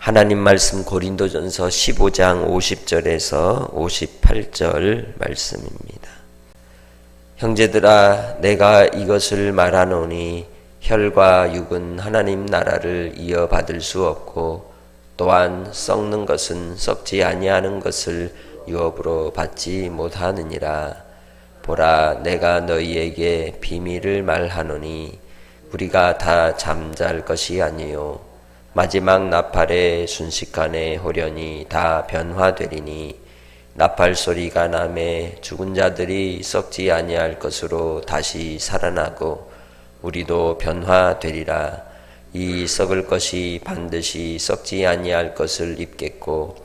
하나님 말씀 고린도전서 15장 50절에서 58절 말씀입니다. 형제들아, 내가 이것을 말하노니 혈과 육은 하나님 나라를 이어받을 수 없고 또한 썩는 것은 썩지 아니하는 것을 유업으로 받지 못하느니라. 보라, 내가 너희에게 비밀을 말하노니 우리가 다 잠잘 것이 아니요 마지막 나팔의 순식간에 호련히 다 변화되리니 나팔 소리가 나매 죽은 자들이 썩지 아니할 것으로 다시 살아나고 우리도 변화되리라. 이 썩을 것이 반드시 썩지 아니할 것을 입겠고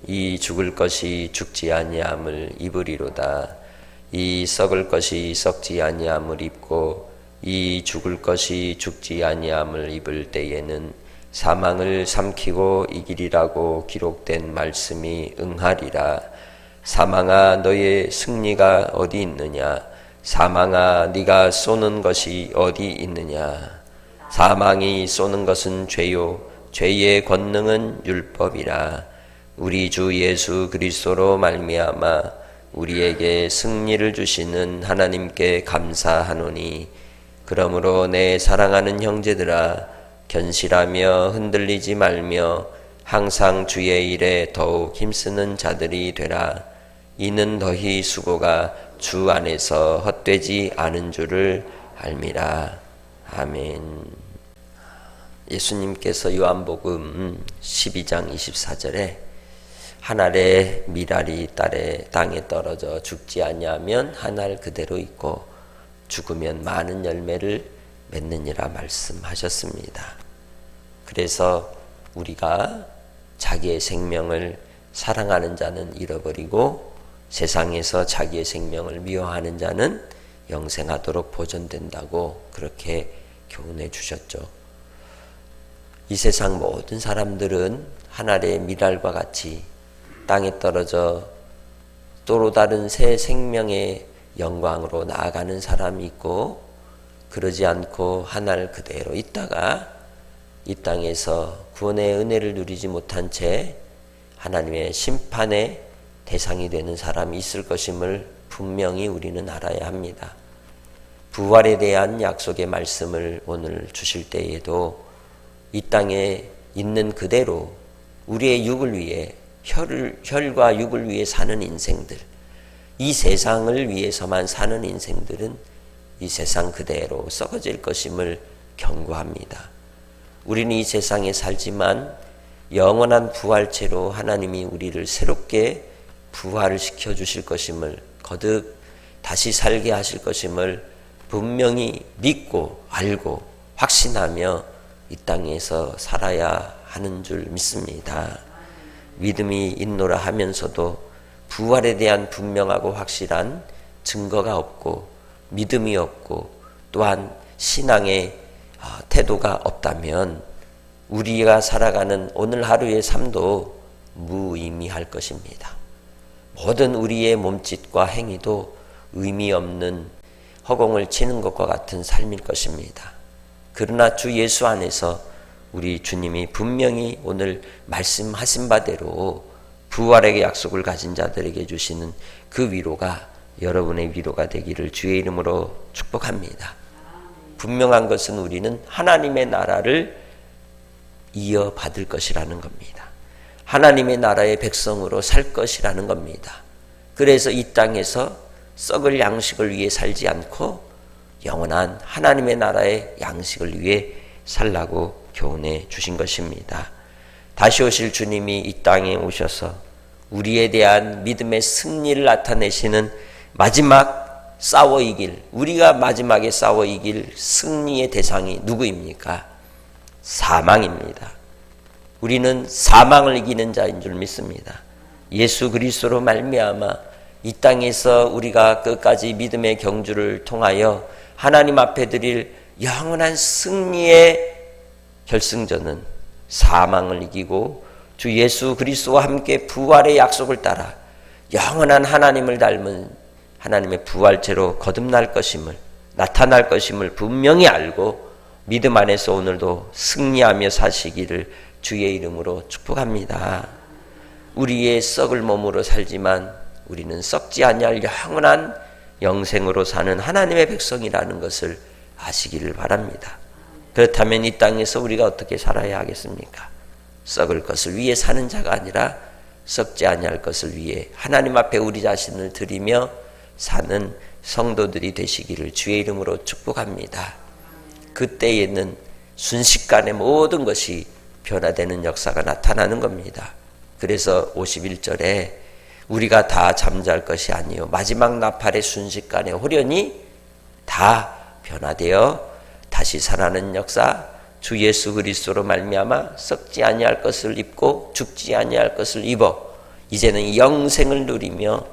이 죽을 것이 죽지 아니함을 입으리로다. 이 썩을 것이 썩지 아니함을 입고 이 죽을 것이 죽지 아니함을 입을 때에는 사망을 삼키고 이기리라고 기록된 말씀이 응하리라. 사망아, 너의 승리가 어디 있느냐? 사망아, 네가 쏘는 것이 어디 있느냐? 사망이 쏘는 것은 죄요 죄의 권능은 율법이라. 우리 주 예수 그리스도로 말미암아 우리에게 승리를 주시는 하나님께 감사하노니, 그러므로 내 사랑하는 형제들아, 견실하며 흔들리지 말며 항상 주의 일에 더욱 힘쓰는 자들이 되라. 이는 너희 수고가 주 안에서 헛되지 않은 줄을 알미라. 아멘. 예수님께서 요한복음 12장 24절에 한 알의 밀알이 땅에 떨어져 죽지 아니하면 한 알 그대로 있고 죽으면 많은 열매를 맺느니라 말씀하셨습니다. 그래서 우리가 자기의 생명을 사랑하는 자는 잃어버리고 세상에서 자기의 생명을 미워하는 자는 영생하도록 보존된다고 그렇게 교훈해 주셨죠. 이 세상 모든 사람들은 한 알의 밀알과 같이 땅에 떨어져 또 다른 새 생명의 영광으로 나아가는 사람이 있고, 그러지 않고 한 알 그대로 있다가 이 땅에서 구원의 은혜를 누리지 못한 채 하나님의 심판의 대상이 되는 사람이 있을 것임을 분명히 우리는 알아야 합니다. 부활에 대한 약속의 말씀을 오늘 주실 때에도 이 땅에 있는 그대로 우리의 육을 위해 혈과 육을 위해 사는 인생들, 이 세상을 위해서만 사는 인생들은 이 세상 그대로 썩어질 것임을 경고합니다. 우리는 이 세상에 살지만 영원한 부활체로 하나님이 우리를 새롭게 부활을 시켜주실 것임을, 거듭 다시 살게 하실 것임을 분명히 믿고 알고 확신하며 이 땅에서 살아야 하는 줄 믿습니다. 믿음이 있노라 하면서도 부활에 대한 분명하고 확실한 증거가 없고 믿음이 없고 또한 신앙의 태도가 없다면 우리가 살아가는 오늘 하루의 삶도 무의미할 것입니다. 모든 우리의 몸짓과 행위도 의미 없는 허공을 치는 것과 같은 삶일 것입니다. 그러나 주 예수 안에서 우리 주님이 분명히 오늘 말씀하신 바대로 부활의 약속을 가진 자들에게 주시는 그 위로가 여러분의 위로가 되기를 주의 이름으로 축복합니다. 분명한 것은 우리는 하나님의 나라를 이어받을 것이라는 겁니다. 하나님의 나라의 백성으로 살 것이라는 겁니다. 그래서 이 땅에서 썩을 양식을 위해 살지 않고 영원한 하나님의 나라의 양식을 위해 살라고 교훈해 주신 것입니다. 다시 오실 주님이 이 땅에 오셔서 우리에 대한 믿음의 승리를 나타내시는 마지막 싸워 이길, 우리가 마지막에 싸워 이길 승리의 대상이 누구입니까? 사망입니다. 우리는 사망을 이기는 자인 줄 믿습니다. 예수 그리스도로 말미암아 이 땅에서 우리가 끝까지 믿음의 경주를 통하여 하나님 앞에 드릴 영원한 승리의 결승전은 사망을 이기고 주 예수 그리스도와 함께 부활의 약속을 따라 영원한 하나님을 닮은 하나님의 부활체로 거듭날 것임을, 나타날 것임을 분명히 알고 믿음 안에서 오늘도 승리하며 사시기를 주의 이름으로 축복합니다. 우리의 썩을 몸으로 살지만 우리는 썩지 아니할 영원한 영생으로 사는 하나님의 백성이라는 것을 아시기를 바랍니다. 그렇다면 이 땅에서 우리가 어떻게 살아야 하겠습니까? 썩을 것을 위해 사는 자가 아니라 썩지 아니할 것을 위해 하나님 앞에 우리 자신을 드리며 사는 성도들이 되시기를 주의 이름으로 축복합니다. 그때에는 순식간에 모든 것이 변화되는 역사가 나타나는 겁니다. 그래서 51절에 우리가 다 잠잘 것이 아니요 마지막 나팔의 순식간에 호련히 다 변화되어 다시 살아나는 역사, 주 예수 그리스도로 말미암아 썩지 아니할 것을 입고 죽지 아니할 것을 입어 이제는 영생을 누리며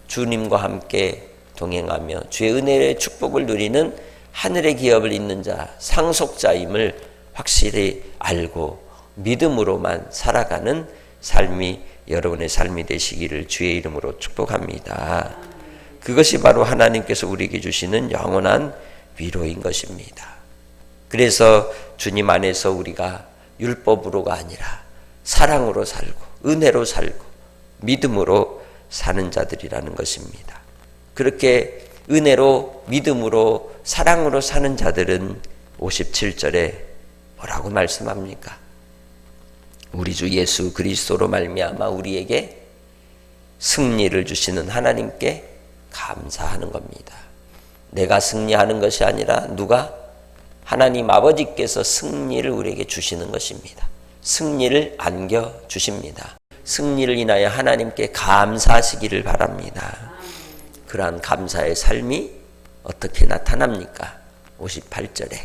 주님과 함께 동행하며 주의 은혜의 축복을 누리는 하늘의 기업을 잇는 자, 상속자임을 확실히 알고 믿음으로만 살아가는 삶이 여러분의 삶이 되시기를 주의 이름으로 축복합니다. 그것이 바로 하나님께서 우리에게 주시는 영원한 위로인 것입니다. 그래서 주님 안에서 우리가 율법으로가 아니라 사랑으로 살고 은혜로 살고 믿음으로 사는 자들이라는 것입니다. 그렇게 은혜로 믿음으로 사랑으로 사는 자들은 57절에 뭐라고 말씀합니까? 우리 주 예수 그리스도로 말미암아 우리에게 승리를 주시는 하나님께 감사하는 겁니다. 내가 승리하는 것이 아니라 누가? 하나님 아버지께서 승리를 우리에게 주시는 것입니다. 승리를 안겨주십니다. 승리를 인하여 하나님께 감사하시기를 바랍니다. 그러한 감사의 삶이 어떻게 나타납니까? 58절에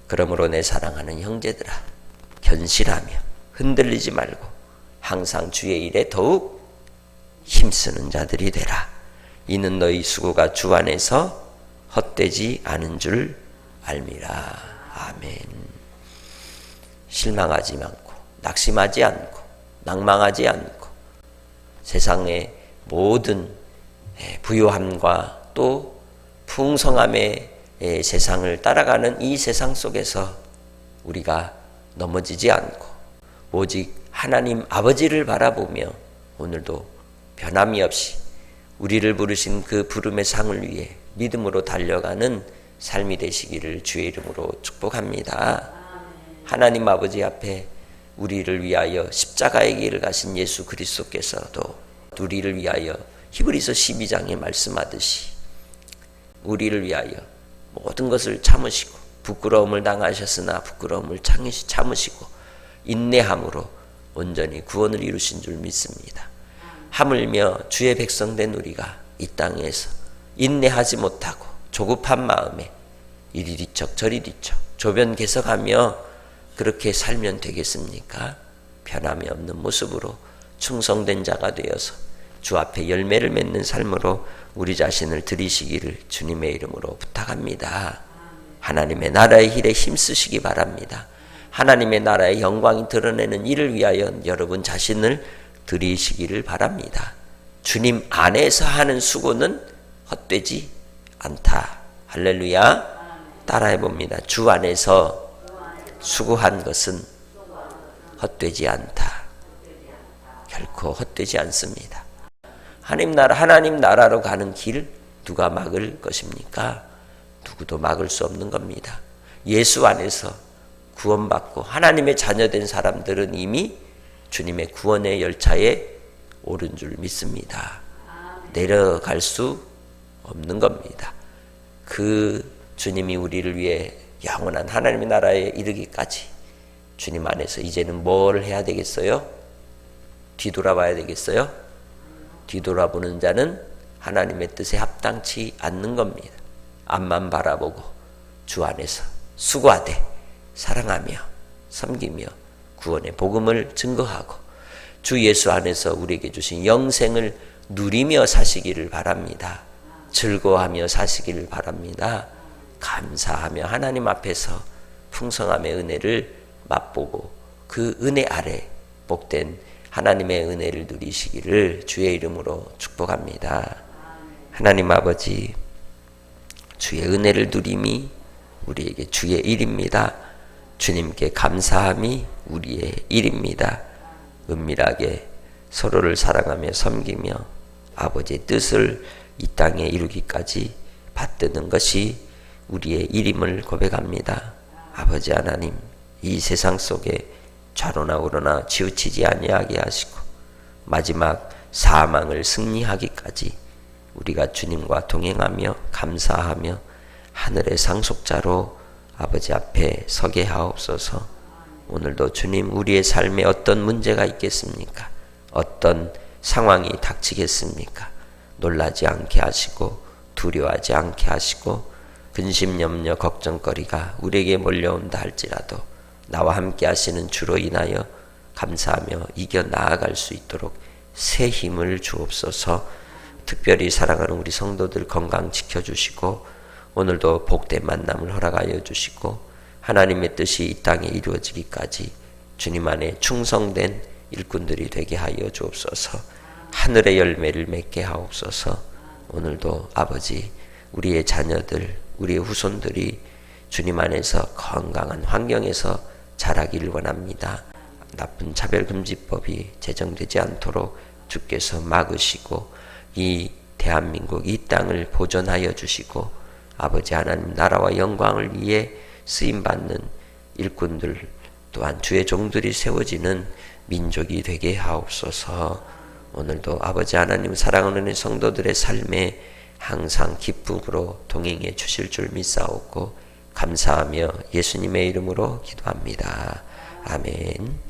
그러므로 내 사랑하는 형제들아 견실하며 흔들리지 말고 항상 주의 일에 더욱 힘쓰는 자들이 되라. 이는 너희 수고가 주 안에서 헛되지 않은 줄 알미라. 아멘. 실망하지 않고 낙심하지 않고 낭망하지 않고 세상의 모든 부요함과 또 풍성함의 세상을 따라가는 이 세상 속에서 우리가 넘어지지 않고 오직 하나님 아버지를 바라보며 오늘도 변함이 없이 우리를 부르신 그 부름의 상을 위해 믿음으로 달려가는 삶이 되시기를 주의 이름으로 축복합니다. 하나님 아버지 앞에 우리를 위하여 십자가의 길을 가신 예수 그리스도께서도 우리를 위하여 히브리서 12장에 말씀하듯이 우리를 위하여 모든 것을 참으시고 부끄러움을 당하셨으나 부끄러움을 참으시고 인내함으로 온전히 구원을 이루신 줄 믿습니다. 하물며 주의 백성된 우리가 이 땅에서 인내하지 못하고 조급한 마음에 이리 뒤척 저리 뒤척 조변 개석하며 그렇게 살면 되겠습니까? 변함이 없는 모습으로 충성된 자가 되어서 주 앞에 열매를 맺는 삶으로 우리 자신을 드리시기를 주님의 이름으로 부탁합니다. 하나님의 나라의 일에 힘쓰시기 바랍니다. 하나님의 나라의 영광이 드러내는 일을 위하여 여러분 자신을 드리시기를 바랍니다. 주님 안에서 하는 수고는 헛되지 않다. 할렐루야. 따라해 봅니다. 주 안에서 수고한 것은 헛되지 않다. 결코 헛되지 않습니다. 하나님 나라로 가는 길 누가 막을 것입니까? 누구도 막을 수 없는 겁니다. 예수 안에서 구원받고 하나님의 자녀된 사람들은 이미 주님의 구원의 열차에 오른 줄 믿습니다. 내려갈 수 없는 겁니다. 그 주님이 우리를 위해 영원한 하나님의 나라에 이르기까지 주님 안에서 이제는 뭘 해야 되겠어요? 뒤돌아봐야 되겠어요? 뒤돌아보는 자는 하나님의 뜻에 합당치 않는 겁니다. 앞만 바라보고 주 안에서 수고하되 사랑하며 섬기며 구원의 복음을 증거하고 주 예수 안에서 우리에게 주신 영생을 누리며 사시기를 바랍니다. 즐거워하며 사시기를 바랍니다. 감사하며 하나님 앞에서 풍성함의 은혜를 맛보고 그 은혜 아래 복된 하나님의 은혜를 누리시기를 주의 이름으로 축복합니다. 하나님 아버지, 주의 은혜를 누림이 우리에게 주의 일입니다. 주님께 감사함이 우리의 일입니다. 은밀하게 서로를 사랑하며 섬기며 아버지의 뜻을 이 땅에 이루기까지 받드는 것이 우리의 일임을 고백합니다. 아버지 하나님, 이 세상 속에 좌로나 우로나 치우치지 아니하게 하시고 마지막 사망을 승리하기까지 우리가 주님과 동행하며 감사하며 하늘의 상속자로 아버지 앞에 서게 하옵소서. 오늘도 주님, 우리의 삶에 어떤 문제가 있겠습니까? 어떤 상황이 닥치겠습니까? 놀라지 않게 하시고 두려워하지 않게 하시고 근심, 염려, 걱정거리가 우리에게 몰려온다 할지라도 나와 함께 하시는 주로 인하여 감사하며 이겨 나아갈 수 있도록 새 힘을 주옵소서. 특별히 사랑하는 우리 성도들 건강 지켜주시고 오늘도 복된 만남을 허락하여 주시고 하나님의 뜻이 이 땅에 이루어지기까지 주님 안에 충성된 일꾼들이 되게 하여 주옵소서. 하늘의 열매를 맺게 하옵소서. 오늘도 아버지, 우리의 자녀들, 우리의 후손들이 주님 안에서 건강한 환경에서 자라기를 원합니다. 나쁜 차별금지법이 제정되지 않도록 주께서 막으시고 이 대한민국 이 땅을 보존하여 주시고 아버지 하나님 나라와 영광을 위해 쓰임받는 일꾼들 또한 주의 종들이 세워지는 민족이 되게 하옵소서. 오늘도 아버지 하나님 사랑하는 성도들의 삶에 항상 기쁨으로 동행해 주실 줄 믿사옵고 감사하며 예수님의 이름으로 기도합니다. 아멘.